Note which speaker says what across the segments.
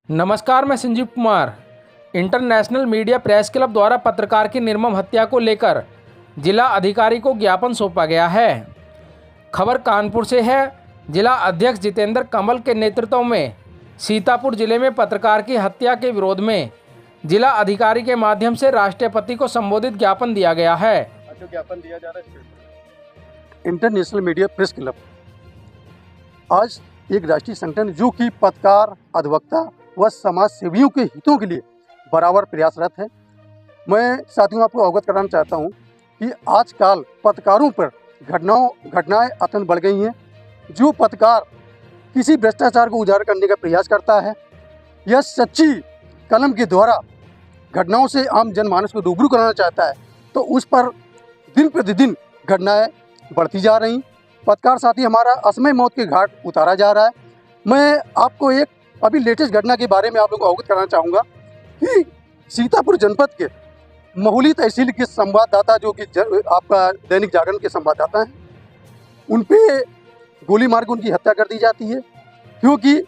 Speaker 1: नमस्कार, मैं Sanjeev Kumar. International media press club द्वारा पत्रकार की निर्मम हत्या को लेकर जिला अधिकारी को ज्ञापन सौंपा गया है। खबर कानपुर से है। जिला अध्यक्ष जितेंद्र कमल के नेतृत्व में सीतापुर जिले में पत्रकार की हत्या के विरोध में जिला अधिकारी के माध्यम से राष्ट्रपति को संबोधित ज्ञापन दिया गया है।
Speaker 2: ज्ञापन दिया जा रहा है इंटरनेशनल मीडिया प्रेस क्लब आज एक राष्ट्रीय संगठन जो कि पत्रकार, अधिवक्ता व समाज सेवियों के हितों के लिए बराबर प्रयासरत है। मैं साथियों आपको अवगत कराना चाहता हूं कि आजकल पत्रकारों पर घटनाएं अत्यंत बढ़ गई हैं। जो पत्रकार किसी भ्रष्टाचार को उजागर करने का प्रयास करता है या सच्ची कलम के द्वारा घटनाओं से आम जनमानस को रूबरू कराना चाहता है तो उस पर दिन प्रतिदिन घटनाएं बढ़ती जा रही। पत्रकार साथी हमारा असमय मौत के घाट उतारा जा रहा है। मैं आपको एक अभी लेटेस्ट घटना के बारे में आप लोगों को अवगत कराना चाहूँगा कि सीतापुर जनपद के महुली तहसील के संवाददाता जो कि आपका दैनिक जागरण के संवाददाता हैं, उन पे गोली मार के उनकी हत्या कर दी जाती है क्योंकि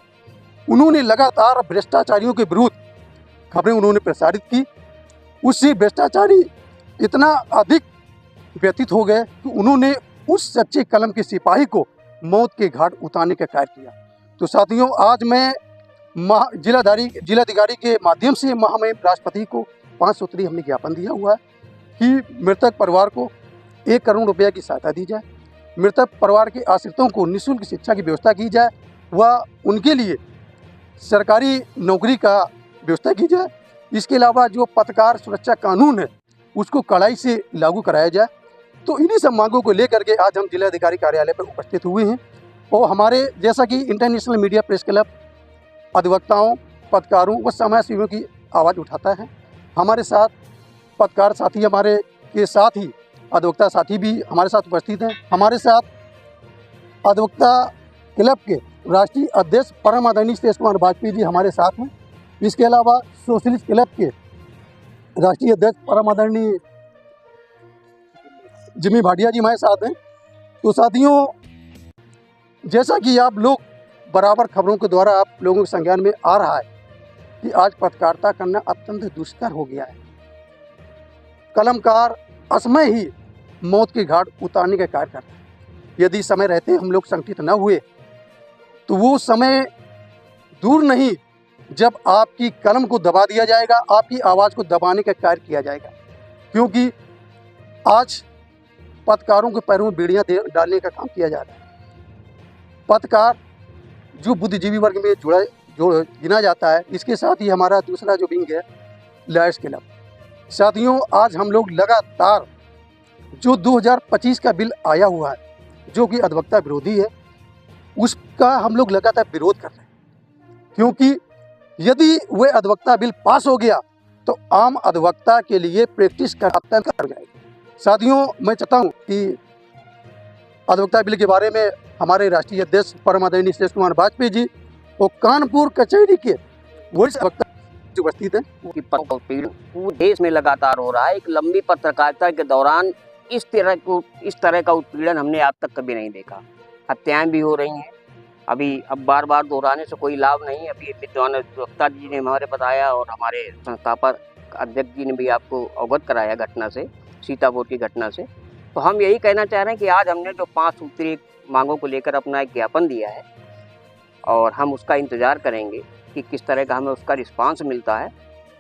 Speaker 2: उन्होंने लगातार भ्रष्टाचारियों के विरुद्ध खबरें उन्होंने प्रसारित की। उससे भ्रष्टाचारी इतना अधिक व्यतीत हो गए कि उन्होंने उस सच्चे कलम के सिपाही को मौत के घाट उतारने का कार्य किया। तो साथियों, आज मैं जिलाधिकारी के माध्यम से महामहिम राष्ट्रपति को 5 सूत्री हमने ज्ञापन दिया हुआ है कि मृतक परिवार को 1 करोड़ रुपया की सहायता दी जाए, मृतक परिवार के आश्रितों को निःशुल्क शिक्षा की व्यवस्था की जाए व उनके लिए सरकारी नौकरी का व्यवस्था की जाए। इसके अलावा जो पत्रकार सुरक्षा कानून है उसको कड़ाई से लागू कराया जाए। तो इन्हीं सब मांगों को लेकर के आज हम जिलाधिकारी कार्यालय पर उपस्थित हुए हैं और हमारे जैसा कि इंटरनेशनल मीडिया प्रेस क्लब अधिवक्ताओं, पत्रकारों व समाज सेवियों की आवाज़ उठाता है। हमारे साथ पत्रकार साथी हमारे के साथ ही अधिवक्ता साथी भी हमारे साथ उपस्थित हैं। हमारे साथ अधिवक्ता क्लब के राष्ट्रीय अध्यक्ष परम आदरणीय सुरेश कुमार वाजपेयी जी हमारे साथ हैं। इसके अलावा सोशलिस्ट क्लब के राष्ट्रीय अध्यक्ष परम आदरणीय जिमी भाटिया जी हमारे साथ हैं। तो साथियों, जैसा कि आप लोग बराबर खबरों के द्वारा आप लोगों के संज्ञान में आ रहा है कि आज पत्रकारिता करना अत्यंत दुष्कर हो गया है। कलमकार असमय ही मौत के घाट उतारने का कार्य करता है। यदि समय रहते हम लोग संगठित न हुए तो वो समय दूर नहीं जब आपकी कलम को दबा दिया जाएगा, आपकी आवाज़ को दबाने का कार्य किया जाएगा। क्योंकि आज पत्रकारों के पैरों में बेड़ियां डालने का काम किया जा रहा है। पत्रकार जो बुद्धिजीवी वर्ग में जो गिना जाता है, इसके साथ ही हमारा दूसरा जो विंग है लॉयर्स क्लब। साथियों, आज हम लोग लगातार जो 2025 का बिल आया हुआ है जो कि अधिवक्ता विरोधी है, उसका हम लोग लगातार विरोध कर रहे हैं। क्योंकि यदि वह अधिवक्ता बिल पास हो गया तो आम अधिवक्ता के लिए प्रैक्टिस कर जाएगी। साथियों, मैं चाहता हूँ कि अधिवक्ता बिल के बारे में हमारे राष्ट्रीय अध्यक्ष परम आदरणीय सुरेश कुमार वाजपेयी जी और कानपुर कचहरी के वरिष्ठ अधिवक्ता उपस्थित हैं।
Speaker 3: पूरे देश में लगातार हो रहा है। एक लंबी पत्रकारिता के दौरान इस तरह का उत्पीड़न हमने आज तक कभी नहीं देखा। हत्याएं भी हो रही हैं। अब बार बार दोहराने से कोई लाभ नहीं। अभी विद्वान अधिवक्ता जी ने हमारे बताया और हमारे संस्थापक अध्यक्ष जी ने भी आपको अवगत कराया घटना से, सीतापुर की घटना से। तो हम यही कहना चाह रहे हैं कि आज हमने जो 5 सूत्री मांगों को लेकर अपना एक ज्ञापन दिया है और हम उसका इंतज़ार करेंगे कि किस तरह का हमें उसका रिस्पांस मिलता है।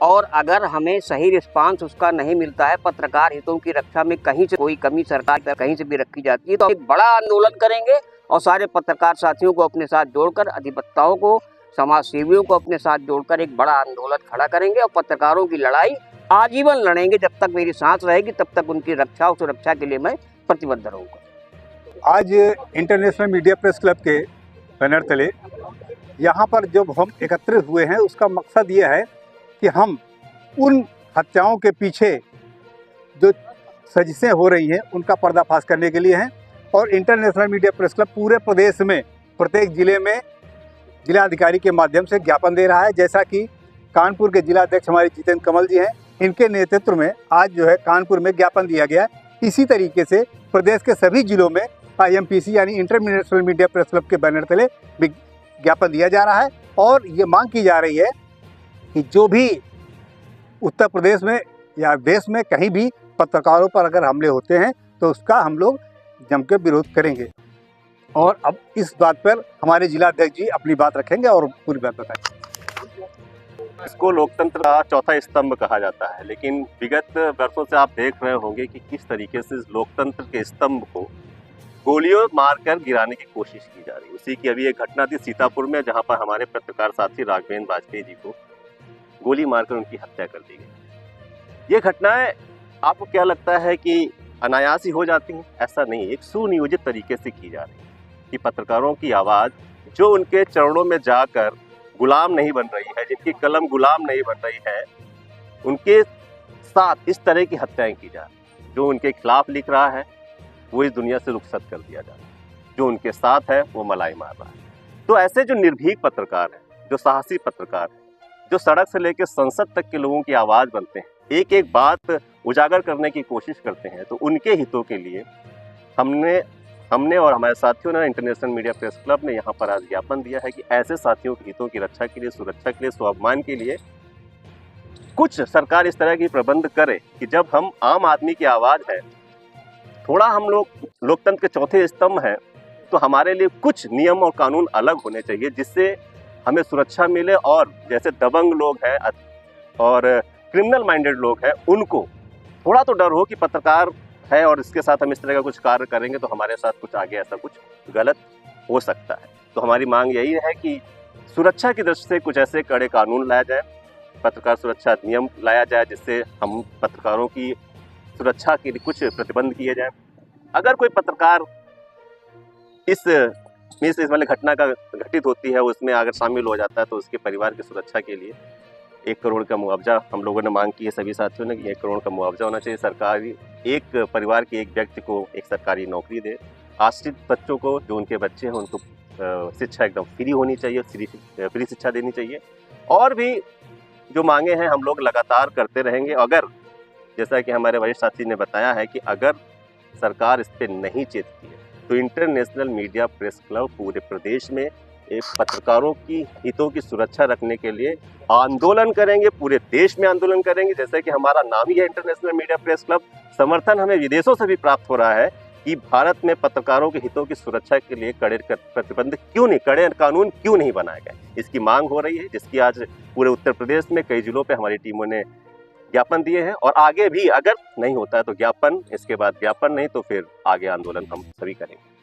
Speaker 3: और अगर हमें सही रिस्पांस उसका नहीं मिलता है, पत्रकार हितों की रक्षा में कहीं से कोई कमी सरकार पर कहीं से भी रखी जाती है, तो एक बड़ा आंदोलन करेंगे और सारे पत्रकार साथियों को अपने साथ जोड़कर, अधिवक्ताओं को, समाज सेवियों को अपने साथ जोड़कर एक बड़ा आंदोलन खड़ा करेंगे और पत्रकारों की लड़ाई आजीवन लड़ेंगे। जब तक मेरी सांस रहेगी तब तक उनकी रक्षा और सुरक्षा के लिए मैं प्रतिबद्ध रहूँगा।
Speaker 4: आज इंटरनेशनल मीडिया प्रेस क्लब के बैनर तले यहाँ पर जब हम एकत्रित हुए हैं, उसका मकसद ये है कि हम उन हत्याओं के पीछे जो साजिशें हो रही हैं उनका पर्दाफाश करने के लिए हैं। और इंटरनेशनल मीडिया प्रेस क्लब पूरे प्रदेश में प्रत्येक जिले में जिलाधिकारी के माध्यम से ज्ञापन दे रहा है। जैसा कि कानपुर के जिलाध्यक्ष हमारे जितेंद्र कमल जी हैं, इनके नेतृत्व में आज जो है कानपुर में ज्ञापन दिया गया है। इसी तरीके से प्रदेश के सभी जिलों में IMPC यानी इंटरनेशनल मीडिया प्रेस क्लब के बैनर तले ज्ञापन दिया जा रहा है और ये मांग की जा रही है कि जो भी उत्तर प्रदेश में या देश में कहीं भी पत्रकारों पर अगर हमले होते हैं तो उसका हम लोग जम के विरोध करेंगे। और अब इस बात पर हमारे जिलाध्यक्ष जी अपनी बात रखेंगे और पूरी बात बताएंगे।
Speaker 5: इसको लोकतंत्र का चौथा स्तंभ कहा जाता है, लेकिन विगत वर्षों से आप देख रहे होंगे कि किस तरीके से इस लोकतंत्र के स्तंभ को गोलियों मारकर गिराने की कोशिश की जा रही है। उसी की अभी एक घटना थी सीतापुर में, जहां पर हमारे पत्रकार साथी राघवेंद्र वाजपेयी जी को गोली मारकर उनकी हत्या कर दी गई। ये घटनाएं आपको क्या लगता है कि अनायास ही हो जाती हैं? ऐसा नहीं, एक सुनियोजित तरीके से की जा रही है कि पत्रकारों की आवाज़ जो उनके चरणों में जाकर गुलाम नहीं बन रही है, जिनकी कलम गुलाम नहीं बन रही है, उनके साथ इस तरह की हत्याएं की जा रही। जो उनके खिलाफ लिख रहा है वो इस दुनिया से रुखसत कर दिया जा रहा है, जो उनके साथ है वो मलाई मार रहा है। तो ऐसे जो निर्भीक पत्रकार हैं, जो साहसी पत्रकार हैं, जो सड़क से लेकर संसद तक के लोगों की आवाज़ बनते हैं, एक एक बात उजागर करने की कोशिश करते हैं, तो उनके हितों के लिए हमने और हमारे साथियों ने इंटरनेशनल मीडिया प्रेस क्लब ने यहाँ पर आज ज्ञापन दिया है कि ऐसे साथियों के हितों की रक्षा के लिए, सुरक्षा के लिए, स्वाभिमान के लिए कुछ सरकार इस तरह की प्रबंध करे कि जब हम आम आदमी की आवाज़ है, थोड़ा हम लोग लोकतंत्र के चौथे स्तंभ हैं, तो हमारे लिए कुछ नियम और कानून अलग होने चाहिए जिससे हमें सुरक्षा मिले। और जैसे दबंग लोग हैं और क्रिमिनल माइंडेड लोग हैं, उनको थोड़ा तो डर हो कि पत्रकार है और इसके साथ हम इस तरह का कुछ कार्य करेंगे तो हमारे साथ कुछ आगे ऐसा कुछ गलत हो सकता है। तो हमारी मांग यही है कि सुरक्षा की दृष्टि से कुछ ऐसे कड़े कानून लाया जाए, पत्रकार सुरक्षा नियम लाया जाए, जिससे हम पत्रकारों की सुरक्षा के लिए कुछ प्रतिबंध किए जाए। अगर कोई पत्रकार इस वाली घटना का घटित होती है उसमें अगर शामिल हो जाता है तो उसके परिवार की सुरक्षा के लिए 1 करोड़ का मुआवजा हम लोगों ने मांग की है सभी साथियों ने कि 1 करोड़ का मुआवजा होना चाहिए। सरकारी एक परिवार के एक व्यक्ति को एक सरकारी नौकरी दे। आश्रित बच्चों को, जो उनके बच्चे हैं, उनको शिक्षा एकदम फ्री होनी चाहिए, फ्री शिक्षा देनी चाहिए। और भी जो मांगे हैं हम लोग लगातार करते रहेंगे। अगर जैसा कि हमारे वरिष्ठ साथी ने बताया है कि अगर सरकार इस पर नहीं चेतती है तो इंटरनेशनल मीडिया प्रेस क्लब पूरे प्रदेश में एक पत्रकारों की हितों की सुरक्षा रखने के लिए आंदोलन करेंगे, पूरे देश में आंदोलन करेंगे। जैसे कि हमारा नाम ही है इंटरनेशनल मीडिया प्रेस क्लब। समर्थन हमें विदेशों से भी प्राप्त हो रहा है कि भारत में पत्रकारों के हितों की सुरक्षा के लिए कड़े प्रतिबंध क्यों नहीं, कड़े कानून क्यों नहीं बनाए गए, इसकी मांग हो रही है, जिसकी आज पूरे उत्तर प्रदेश में कई जिलों पे हमारी टीमों ने ज्ञापन दिए हैं। और आगे भी अगर नहीं होता है तो ज्ञापन, इसके बाद ज्ञापन नहीं तो फिर आगे आंदोलन हम सभी करेंगे।